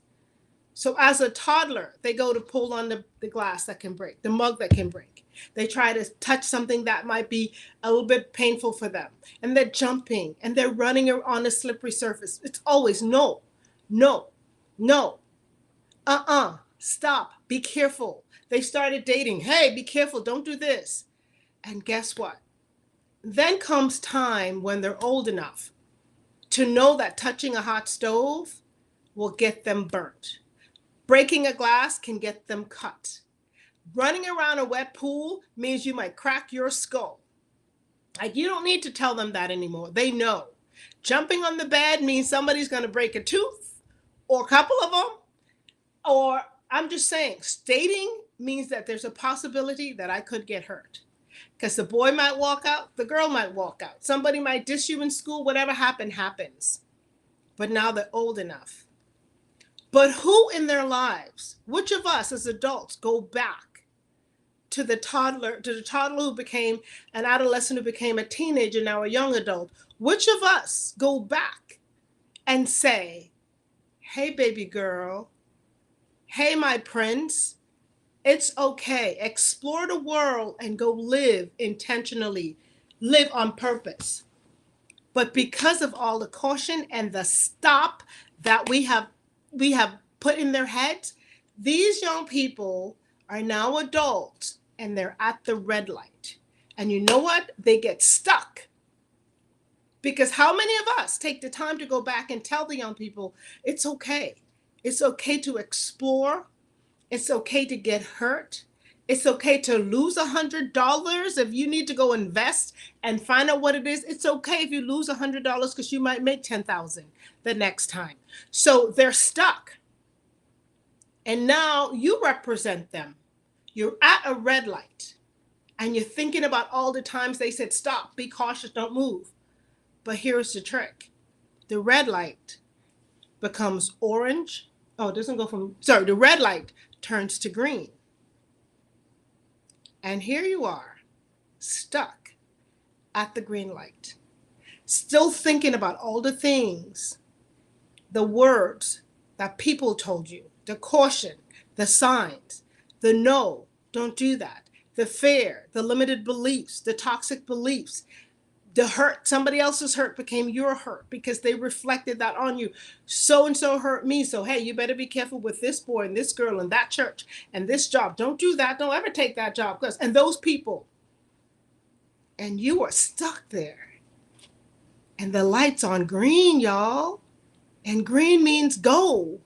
So as a toddler, they go to pull on the glass that can break, the mug that can break. They try to touch something that might be a little bit painful for them. And they're jumping and they're running on a slippery surface. It's always no, stop, be careful. They started dating. Hey, be careful, don't do this. And guess what? Then comes time when they're old enough to know that touching a hot stove will get them burnt. Breaking a glass can get them cut. Running around a wet pool means you might crack your skull. Like, you don't need to tell them that anymore. They know. Jumping on the bed means somebody's going to break a tooth or a couple of them. Or I'm just saying, stating means that there's a possibility that I could get hurt. Because the boy might walk out, the girl might walk out. Somebody might diss you in school, whatever happens. But now they're old enough. But who in their lives, which of us as adults go back to the toddler who became an adolescent, who became a teenager, now a young adult? Which of us go back and say, hey, baby girl, hey, my prince, it's okay. Explore the world and go live intentionally, live on purpose. But because of all the caution and the stop that we have put in their heads, these young people are now adults and they're at the red light. And you know what? They get stuck. Because how many of us take the time to go back and tell the young people, it's okay. It's okay to explore. It's okay to get hurt. It's okay to lose $100 if you need to go invest and find out what it is. It's okay if you lose $100 because you might make $10,000 the next time. So they're stuck. And now you represent them. You're at a red light and you're thinking about all the times they said, stop, be cautious, don't move. But here's the trick. The red light becomes orange. Oh, it doesn't go from, sorry, the red light turns to green. And here you are, stuck at the green light, still thinking about all the things, the words that people told you, the caution, the signs, the no, don't do that, the fear, the limited beliefs, the toxic beliefs, the hurt, somebody else's hurt became your hurt because they reflected that on you. So-and-so hurt me, so hey, you better be careful with this boy and this girl and that church and this job. Don't do that. Don't ever take that job. And those people. And you are stuck there. and the light's on green, y'all. And green means go.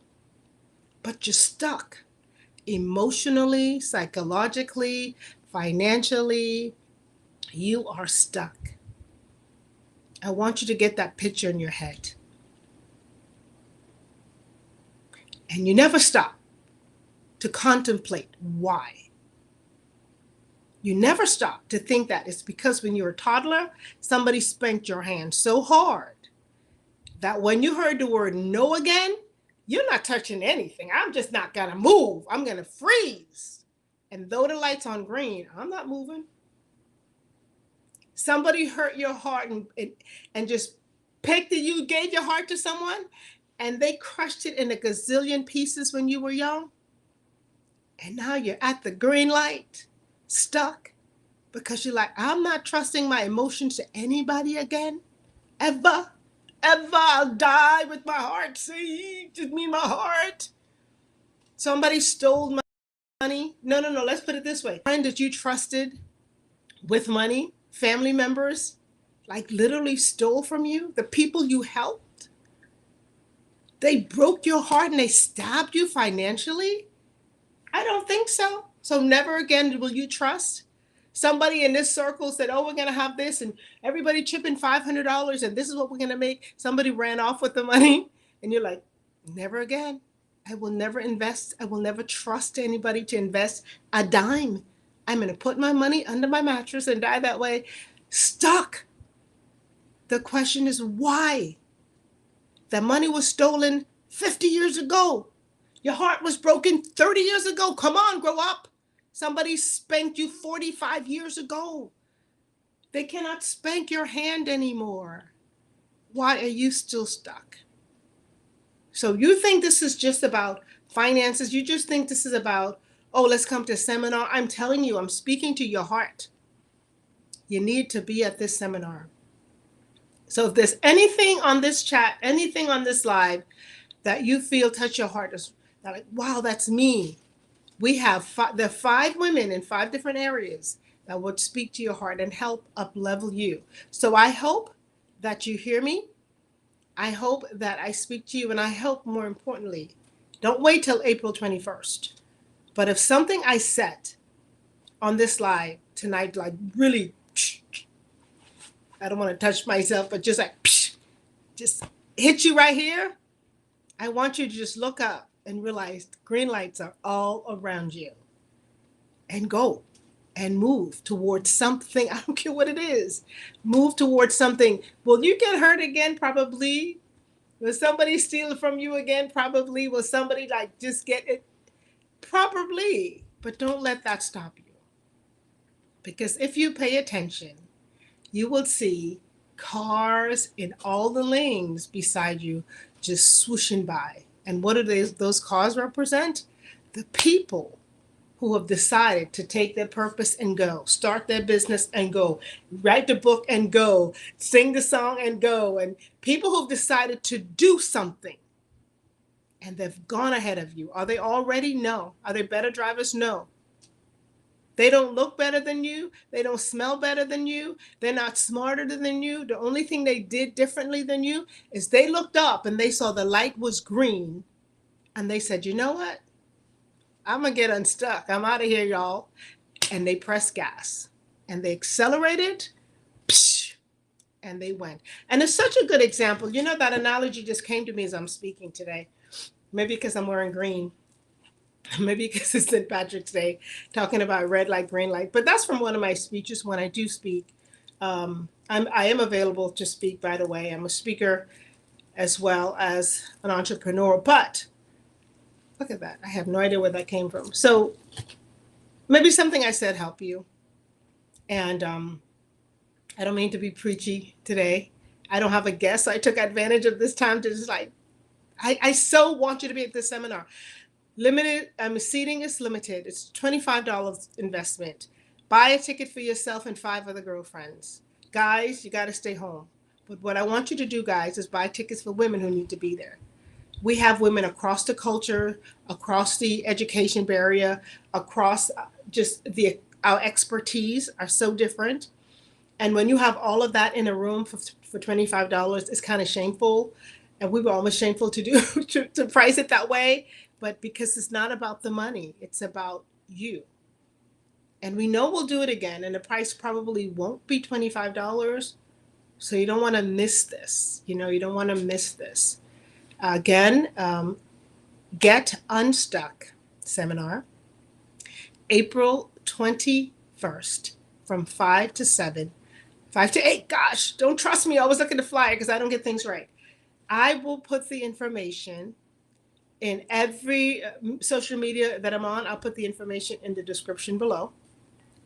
But you're stuck emotionally, psychologically, financially. You are stuck. I want you to get that picture in your head. And you never stop to contemplate why. You never stop to think that it's because when you were a toddler, somebody spanked your hand so hard that when you heard the word no again, you're not touching anything. I'm just not going to move. I'm going to freeze. And though the light's on green, I'm not moving. Somebody hurt your heart and just picked it. You gave your heart to someone and they crushed it in a gazillion pieces when you were young. And now you're at the green light, stuck, because you're like, I'm not trusting my emotions to anybody again, ever. I'll die with my heart. See, just me, my heart. Somebody stole my money. No. Let's put it this way. Friend that you trusted with money, family members, like literally stole from you. The people you helped, they broke your heart and they stabbed you financially. I don't think so. So never again will you trust. Somebody in this circle said, oh, we're going to have this and everybody chipping $500 and this is what we're going to make. Somebody ran off with the money and you're like, never again. I will never invest. I will never trust anybody to invest a dime. I'm going to put my money under my mattress and die that way. Stuck. The question is why? The money was stolen 50 years ago. Your heart was broken 30 years ago. Come on, grow up. Somebody spanked you 45 years ago. They cannot spank your hand anymore. Why are you still stuck? So you think this is just about finances. You just think this is about, oh, let's come to a seminar. I'm telling you, I'm speaking to your heart. You need to be at this seminar. So if there's anything on this chat, anything on this live that you feel touch your heart, is like, wow, that's me. We have there are 5 women in 5 different areas that would speak to your heart and help up-level you. So I hope that you hear me. I hope that I speak to you. And I hope, more importantly, don't wait till April 21st. But if something I said on this live tonight, like really, I don't want to touch myself, but just like, just hit you right here, I want you to just look up and realize green lights are all around you, and go and move towards something. I don't care what it is. Move towards something. Will you get hurt again? Probably. Will somebody steal from you again? Probably. Will somebody like just get it? Probably. But don't let that stop you. Because if you pay attention, you will see cars in all the lanes beside you just swooshing by. And what do those cars represent? The people who have decided to take their purpose and go, start their business and go, write the book and go, sing the song and go, and people who've decided to do something. And they've gone ahead of you. Are they all ready? No. Are they better drivers? No. They don't look better than you. They don't smell better than you. They're not smarter than you. The only thing they did differently than you is they looked up and they saw the light was green. And they said, you know what? I'm going to get unstuck. I'm out of here, y'all. And they pressed gas. And they accelerated. And they went. And it's such a good example. You know, that analogy just came to me as I'm speaking today. Maybe because I'm wearing green. Maybe because it's St. Patrick's Day, talking about red light, green light. But that's from one of my speeches when I do speak. I am available to speak, by the way. I'm a speaker as well as an entrepreneur. But look at that. I have no idea where that came from. So maybe something I said helped you. And I don't mean to be preachy today. I don't have a guest. So I took advantage of this time to just like, I so want you to be at this seminar. Limited, seating is limited. It's $25 investment. Buy a ticket for yourself and 5 other girlfriends. Guys, you got to stay home. But what I want you to do, guys, is buy tickets for women who need to be there. We have women across the culture, across the education barrier, across just our expertise are so different. And when you have all of that in a room for $25, it's kind of shameful. And we were almost shameful to do to price it that way. But because it's not about the money, it's about you. And we know we'll do it again. And the price probably won't be $25. So you don't want to miss this. You don't want to miss this. Again, Get Unstuck seminar, April 21st from 5 to 7. 5 to 8. Gosh, don't trust me. I always look at the flyer because I don't get things right. I will put the information in every social media that I'm on. I'll put the information in the description below.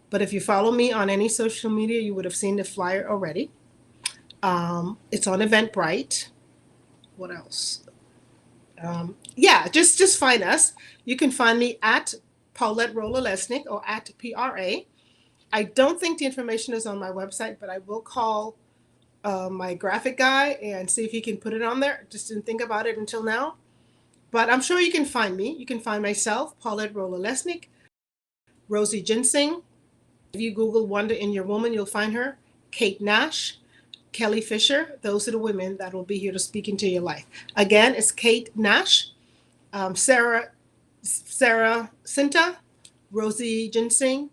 But if you follow me on any social media, you would have seen the flyer already. It's on Eventbrite. What else? Yeah, just find us. You can find me at Paulette Rolle-Alesnik or at PRA. I don't think the information is on my website, but I will call my graphic guy and see if he can put it on there. Just didn't think about it until now. But I'm sure you can find me. You can find myself, Paulette Rolle-Alesnik, Rosie Ginseng. If you Google Wonder in Your Woman, you'll find her. Kate Nash, Kelly Fisher. Those are the women that will be here to speak into your life. Again, it's Kate Nash, Sarah Cinta, Rosie Ginseng,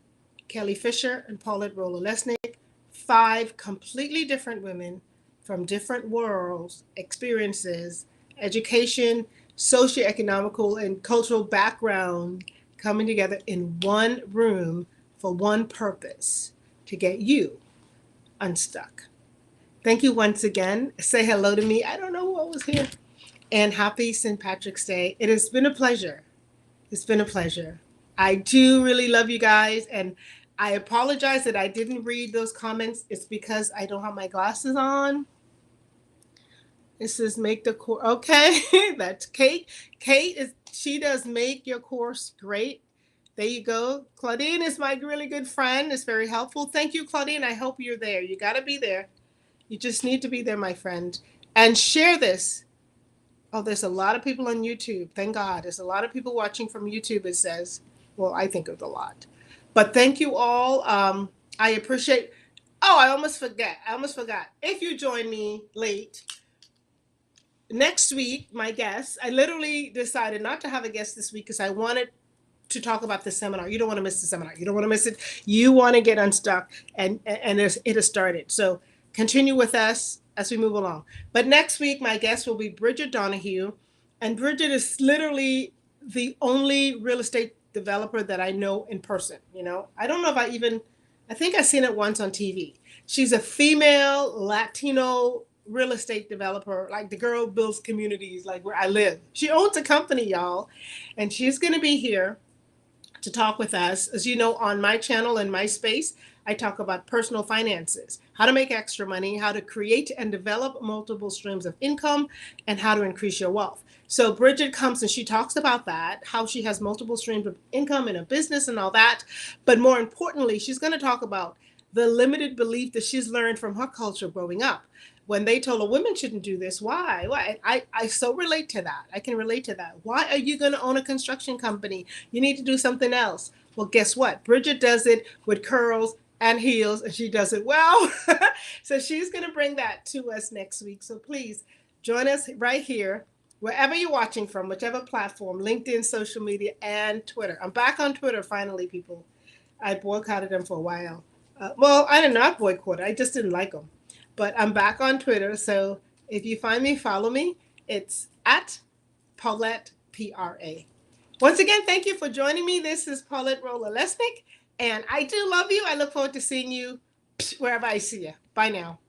Kelly Fisher, and Paulette Rolle-Alesnik. 5 completely different women from different worlds, experiences, education, socioeconomical, and cultural background coming together in one room for one purpose, to get you unstuck. Thank you once again. Say hello to me. I don't know who was here. And happy St. Patrick's Day. It has been a pleasure. It's been a pleasure. I do really love you guys. And I apologize that I didn't read those comments. It's because I don't have my glasses on. It says make the course. Okay, that's Kate. She does make your course great. There you go. Claudine is my really good friend. It's very helpful. Thank you, Claudine. I hope you're there. You got to be there. You just need to be there, my friend. And share this. Oh, there's a lot of people on YouTube. Thank God. There's a lot of people watching from YouTube, it says. Well, I think it's a lot. But thank you all. I appreciate. Oh, I almost forgot. If you join me late, next week, my guest, I literally decided not to have a guest this week because I wanted to talk about the seminar. You don't want to miss the seminar. You don't want to miss it. You want to get unstuck, and it has started. So continue with us as we move along. But next week, my guest will be Bridget Donahue. And Bridget is literally the only real estate developer that I know in person. I don't know if I think I've seen it once on TV. She's a female Latino real estate developer. Like, the girl builds communities like where I live. She owns a company, y'all. And she's going to be here to talk with us. As you know, on my channel and my space, I talk about personal finances, how to make extra money, how to create and develop multiple streams of income, and how to increase your wealth. So Bridget comes and she talks about that, how she has multiple streams of income in a business and all that. But more importantly, she's going to talk about the limited belief that she's learned from her culture growing up. When they told her women shouldn't do this, why? I so relate to that. I can relate to that. Why are you going to own a construction company? You need to do something else. Well, guess what? Bridget does it with curls and heels, and she does it well. So she's going to bring that to us next week. So please join us right here, wherever you're watching from, whichever platform, LinkedIn, social media, and Twitter. I'm back on Twitter, finally, people. I boycotted them for a while. Well, I did not boycott. I just didn't like them. But I'm back on Twitter. So if you find me, follow me. It's at Paulette, PRA. Once again, thank you for joining me. This is Paulette Rolle-Alesnik. And I do love you. I look forward to seeing you wherever I see you. Bye now.